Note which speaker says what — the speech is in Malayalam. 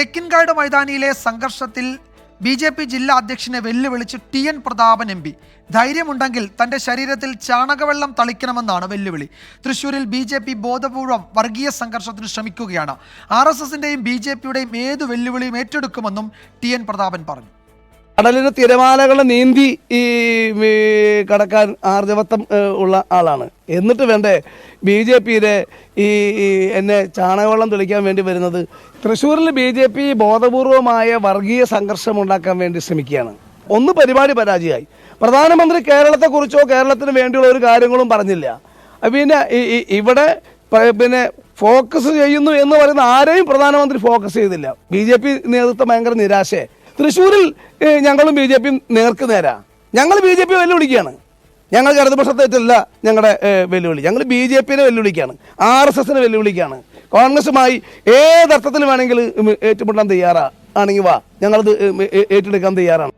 Speaker 1: തേക്കിൻകാട് മൈതാനിയിലെ സംഘർഷത്തിൽ BJP ജില്ലാ അധ്യക്ഷനെ വെല്ലുവിളിച്ച് TN പ്രതാപൻ MP. ധൈര്യമുണ്ടെങ്കിൽ തന്റെ ശരീരത്തിൽ ചാണകവെള്ളം തളിക്കണമെന്നാണ് വെല്ലുവിളി. തൃശൂരിൽ BJP ബോധപൂർവം വർഗീയ സംഘർഷത്തിന് ശ്രമിക്കുകയാണ്. RSSന്റെയും BJPയുടെയും ഏതു വെല്ലുവിളിയും ഏറ്റെടുക്കുമെന്നും TN പ്രതാപൻ പറഞ്ഞു.
Speaker 2: കടലിന് തിരമാലകളെ നീന്തി കടക്കാൻ ആർജവത്വം ഉള്ള ആളാണ്. എന്നിട്ട് വേണ്ടേ BJPയുടെ എന്നെ ചാണകവെള്ളം തെളിക്കാൻ വേണ്ടി വരുന്നത്? തൃശ്ശൂരിൽ BJP ബോധപൂർവമായ വർഗീയ സംഘർഷം ഉണ്ടാക്കാൻ വേണ്ടി ശ്രമിക്കുകയാണ്. ഒന്ന് പരിപാടി പരാജയമായി. പ്രധാനമന്ത്രി കേരളത്തെക്കുറിച്ചോ കേരളത്തിന് വേണ്ടിയുള്ള ഒരു കാര്യങ്ങളും പറഞ്ഞില്ല. പിന്നെ ഇവിടെ ഫോക്കസ് ചെയ്യുന്നു എന്ന് പറയുന്ന ആരെയും പ്രധാനമന്ത്രി ഫോക്കസ് ചെയ്തില്ല. BJP നേതൃത്വം ഭയങ്കര നിരാശയെ. തൃശ്ശൂരിൽ ഞങ്ങളും BJPയും നേർക്ക് നേരാ. ഞങ്ങൾ BJP വെല്ലുവിളിക്കുകയാണ്. ഞങ്ങൾ ഇടതുപക്ഷത്തേറ്റല്ല ഞങ്ങളുടെ വെല്ലുവിളി. ഞങ്ങൾ BJPനെ വെല്ലുവിളിക്കുകയാണ്, RSSനെ വെല്ലുവിളിക്കുകയാണ്. കോൺഗ്രസുമായി ഏതർത്ഥത്തിൽ വേണമെങ്കിൽ ഏറ്റുമുട്ടാൻ തയ്യാറാണെങ്കിൽ വാ, ഞങ്ങളത് ഏറ്റെടുക്കാൻ തയ്യാറാണ്.